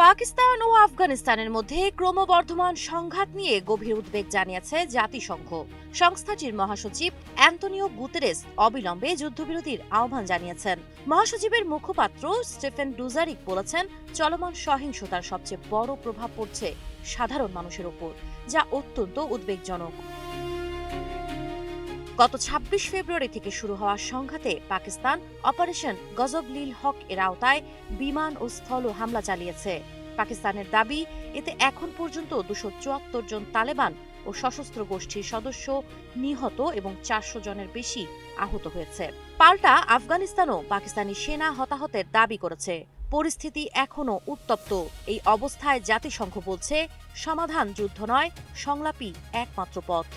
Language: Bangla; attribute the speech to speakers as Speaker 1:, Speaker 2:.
Speaker 1: পাকিস্তান ও আফগানিস্তানের মধ্যে ক্রমবর্ধমান সংঘাত নিয়ে গভীর উদ্বেগ জানিয়েছে জাতিসংঘ। সংস্থাটির মহাসচিব অ্যান্তোনিও গুতেরেস অবিলম্বে যুদ্ধবিরতির আহ্বান জানিয়েছেন। মহাসচিবের মুখপাত্র স্টেফেন ডুজারিক বলেছেন, চলমান সহিংসতার সবচেয়ে বড় প্রভাব পড়ছে সাধারণ মানুষের উপর, যা অত্যন্ত উদ্বেগজনক। গত ২৬ ফেব্রুয়ারি থেকে শুরু হওয়া সংঘাতে পাকিস্তান অপারেশন গজব-লিল হক এর আওতায় বিমান ও স্থল হামলা চালিয়েছে। পাকিস্তানের দাবি, এতে এখন পর্যন্ত ২৭৪ জন তালেবান ও সশস্ত্র গোষ্ঠীর সদস্য নিহত এবং ৪০০ জনের বেশি আহত হয়েছে। পাল্টা আফগানিস্তানও পাকিস্তানি সেনা হতাহতের দাবি করেছে। পরিস্থিতি এখনও উত্তপ্ত। এই অবস্থায় জাতিসংঘ বলছে, সমাধান যুদ্ধ নয়, সংলাপই একমাত্র পথ।